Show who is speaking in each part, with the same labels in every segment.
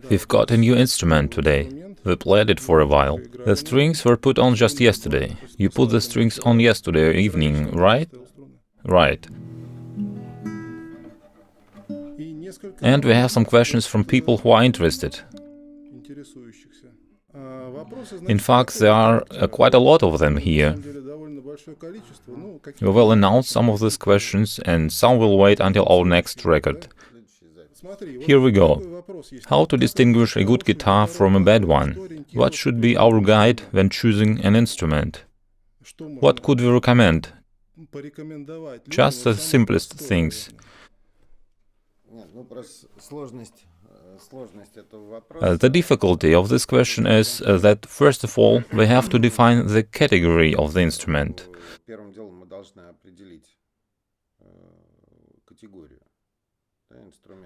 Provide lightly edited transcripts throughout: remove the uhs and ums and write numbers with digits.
Speaker 1: We've got a new instrument today. We played it for a while. The strings were put on just yesterday. You put the strings on yesterday evening, right? Right. And we have some questions from people who are interested. In fact, there are quite a lot of them here. We will announce some of these questions, and some will wait until our next record. Here we go. How to distinguish a good guitar from a bad one? What should be our guide when choosing an instrument? What could we recommend? Just the simplest things. The difficulty of this question is that, first of all, we have to define the category of the instrument.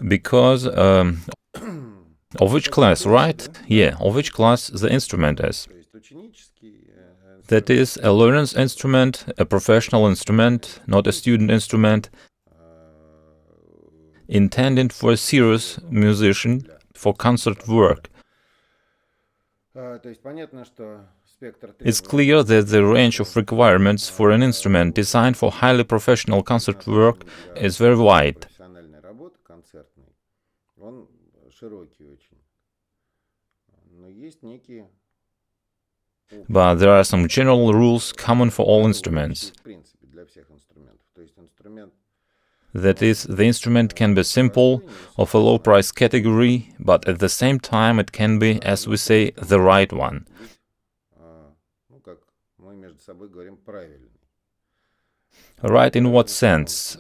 Speaker 1: Because of which class, right? Yeah, of which class the instrument is. That is, a learner's instrument, a professional instrument, not a student instrument, intended for a serious musician, for concert work. It's clear that the range of requirements for an instrument designed for highly professional concert work is very wide. But there are some general rules common for all instruments. That is, the instrument can be simple, of a low price category, but at the same time it can be, as we say, the right one. Right in what sense?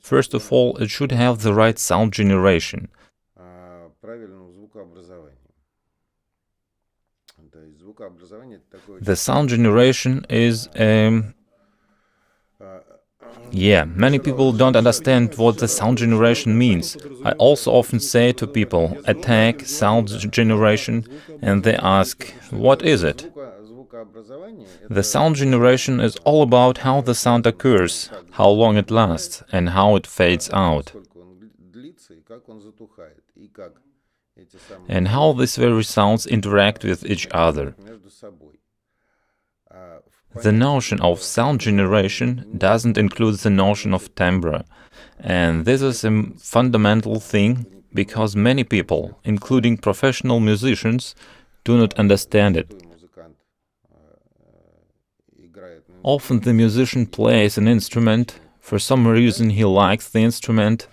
Speaker 1: First of all, it should have the right sound generation. The sound generation is many people don't understand what the sound generation means. I also often say to people, attack sound generation, and they ask, what is it? The sound generation is all about how the sound occurs, how long it lasts, and how it fades out, and how these various sounds interact with each other. The notion of sound generation doesn't include the notion of timbre, and this is a fundamental thing because many people, including professional musicians, do not understand it. Often the musician plays an instrument, for some reason he likes the instrument,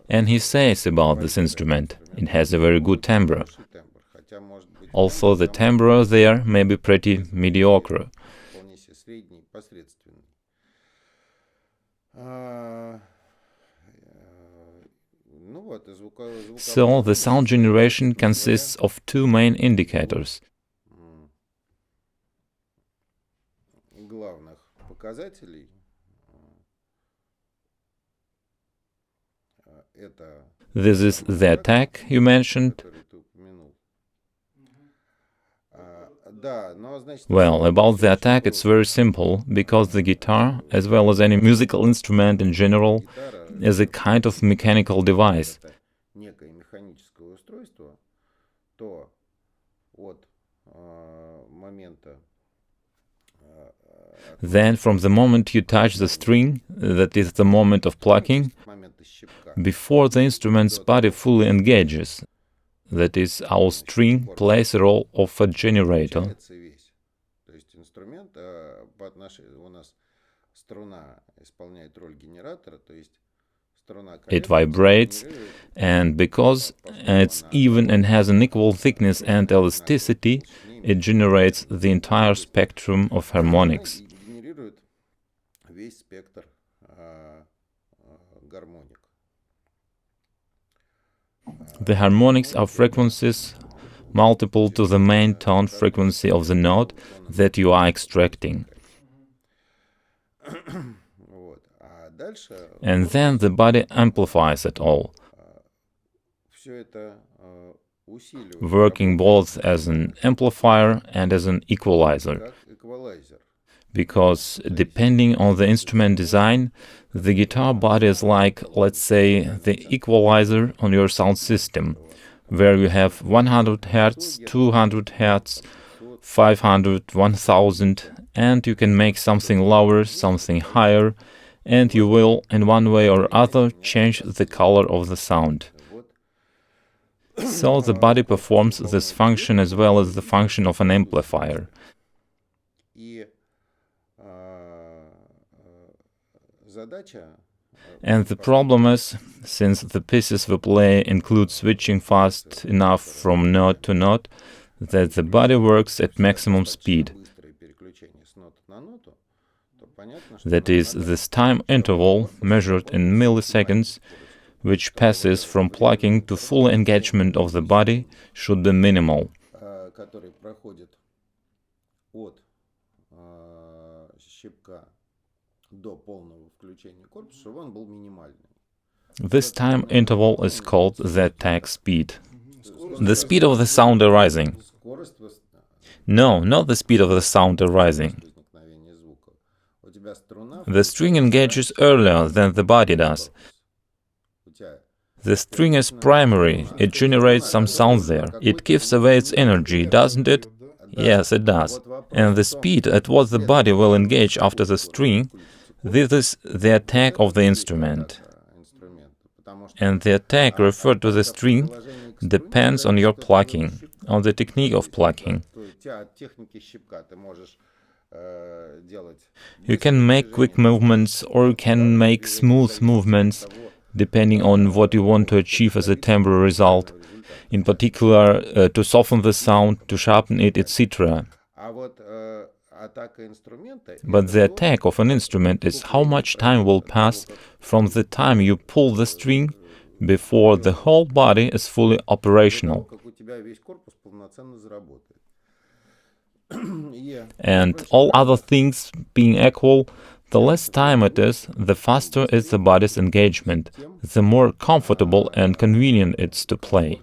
Speaker 1: and he says about this instrument, it has a very good timbre. Also the timbre there may be pretty mediocre. So the sound generation consists of two main indicators. This is the attack you mentioned. Well, about the attack it's very simple, because the guitar, as well as any musical instrument in general, is a kind of mechanical device. Then, from the moment you touch the string, that is the moment of plucking, before the instrument's body fully engages, that is, our string, plays a role of a generator. It vibrates, and because it's even and has an equal thickness and elasticity, it generates the entire spectrum of harmonics. The harmonics are frequencies multiple to the main tone frequency of the note that you are extracting. And then the body amplifies it all, working both as an amplifier and as an equalizer. Because depending on the instrument design, the guitar body is like, let's say, the equalizer on your sound system, where you have 100 Hz, 200 Hz, 500, 1000, and you can make something lower, something higher, and you will, in one way or other, change the color of the sound. So the body performs this function as well as the function of an amplifier. And the problem is, since the pieces we play include switching fast enough from note to note, that the body works at maximum speed. That is, this time interval, measured in milliseconds, which passes from plucking to full engagement of the body, should be minimal. This time interval is called the attack speed. The speed of the sound arising. No, not the speed of the sound arising. The string engages earlier than the body does. The string is primary, it generates some sound there. It gives away its energy, doesn't it? Yes, it does. And the speed at what the body will engage after the string, this is the attack of the instrument. And the attack referred to the string depends on your plucking, on the technique of plucking. You can make quick movements or you can make smooth movements, depending on what you want to achieve as a temporary result, in particular to soften the sound, to sharpen it, etc. But the attack of an instrument is how much time will pass from the time you pull the string before the whole body is fully operational. And all other things being equal, the less time it is, the faster is the body's engagement, the more comfortable and convenient it's to play.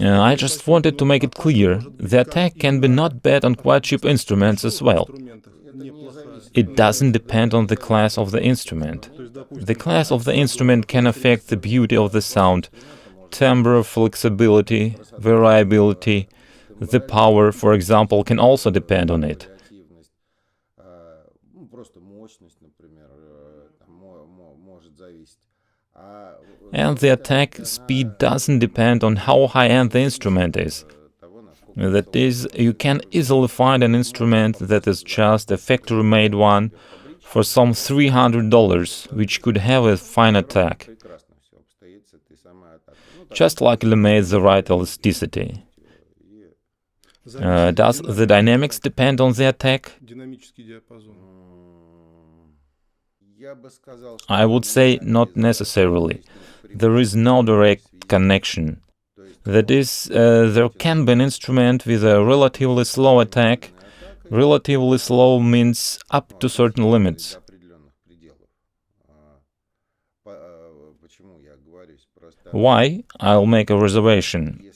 Speaker 1: I just wanted to make it clear, the attack can be not bad on quite cheap instruments as well. It doesn't depend on the class of the instrument. The class of the instrument can affect the beauty of the sound, timbre, flexibility, variability. The power, for example, can also depend on it. And the attack speed doesn't depend on how high-end the instrument is. That is, you can easily find an instrument that is just a factory-made one for some $300, which could have a fine attack. Just luckily made the right elasticity. Does the dynamics depend on the attack? I would say not necessarily. There is no direct connection. That is, there can be an instrument with a relatively slow attack. Relatively slow means up to certain limits. Why? I'll make a reservation.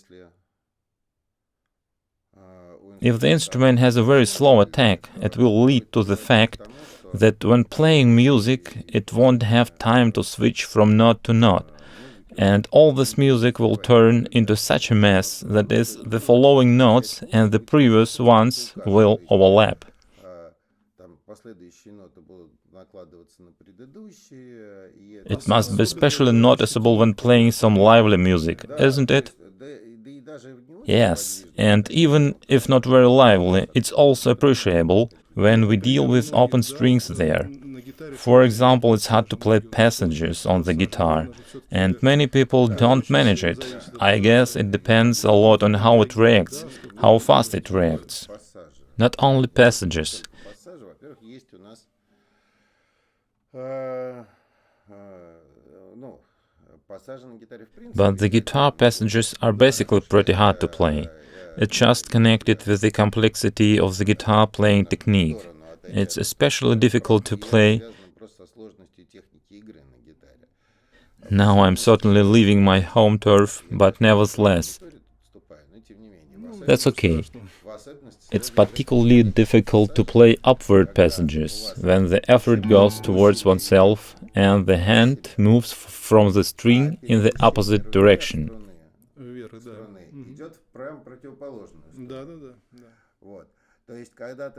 Speaker 1: If the instrument has a very slow attack, it will lead to the fact that when playing music, it won't have time to switch from note to note. And all this music will turn into such a mess that is, the following notes and the previous ones will overlap. It must be especially noticeable when playing some lively music, isn't it? Yes, and even if not very lively, it's also appreciable when we deal with open strings there. For example, it's hard to play passages on the guitar, and many people don't manage it. I guess it depends a lot on how it reacts, how fast it reacts. Not only passages. But the guitar passages are basically pretty hard to play. It's just connected with the complexity of the guitar playing technique. It's especially difficult to play. Now I'm certainly leaving my home turf, but nevertheless, that's okay. It's particularly difficult to play upward passages, when the effort goes towards oneself and the hand moves from the string in the opposite direction.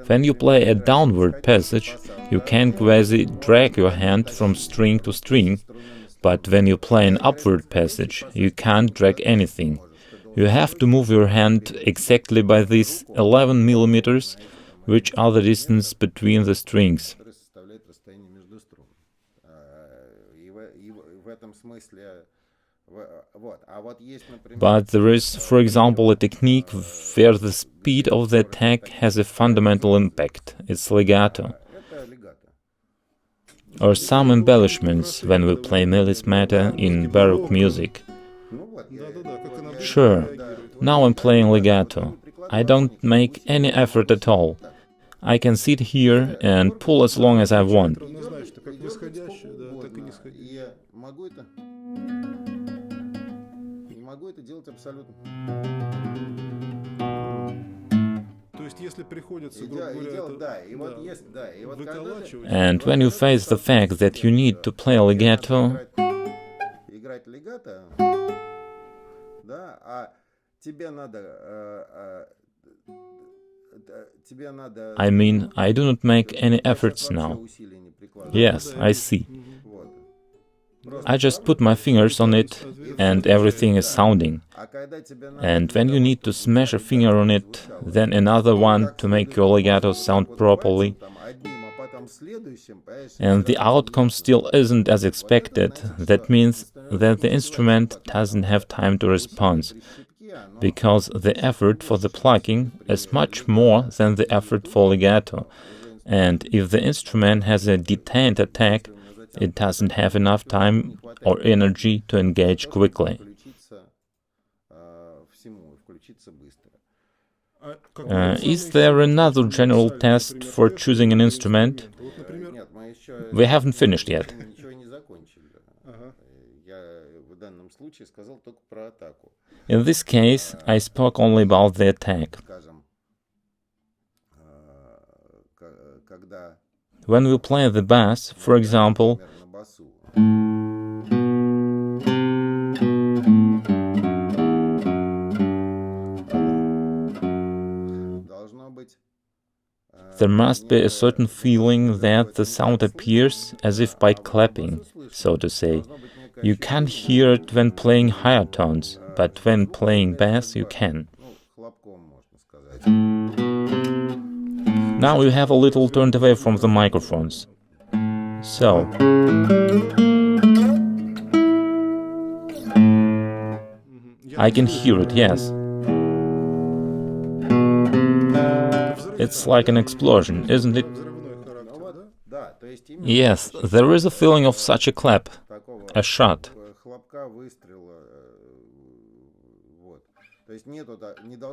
Speaker 1: When you play a downward passage, you can quasi-drag your hand from string to string, but when you play an upward passage, you can't drag anything. You have to move your hand exactly by these 11 millimeters, which are the distance between the strings. But there is, for example, a technique where the speed of the attack has a fundamental impact. It's legato. Or some embellishments when we play melismata in Baroque music. Sure, now I'm playing legato. I don't make any effort at all. I can sit here and pull as long as I want. And when you face the fact that you need to play legato, I mean, I do not make any efforts now. Yes, I see. I just put my fingers on it and everything is sounding. And when you need to smash a finger on it, then another one to make your legato sound properly, and the outcome still isn't as expected, that means that the instrument doesn't have time to respond, because the effort for the plucking is much more than the effort for legato, and if the instrument has a detained attack, it doesn't have enough time or energy to engage quickly. Is there another general test for choosing an instrument? We haven't finished yet. In this case, I spoke only about the attack. When we play the bass, for example, there must be a certain feeling that the sound appears as if by clapping, so to say. You can't hear it when playing higher tones, but when playing bass you can. Now you have a little turned away from the microphones. So, I can hear it, yes. It's like an explosion, isn't it? Yes, there is a feeling of such a clap, a shot.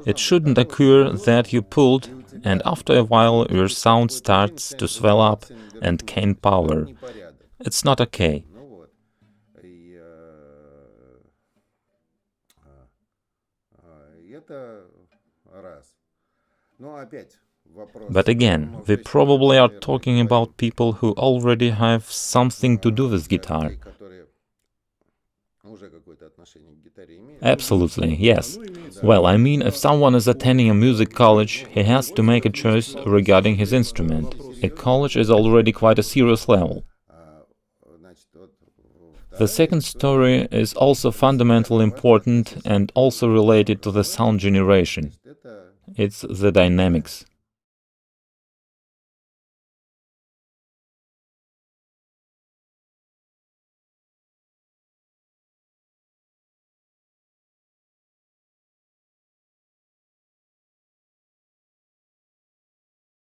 Speaker 1: It shouldn't occur that you pulled, and after a while your sound starts to swell up and gain power. It's not okay. But again, we probably are talking about people who already have something to do with guitar. Absolutely, yes. Well, I mean, if someone is attending a music college, he has to make a choice regarding his instrument. A college is already quite a serious level. The second story is also fundamentally important and also related to the sound generation. It's the dynamics.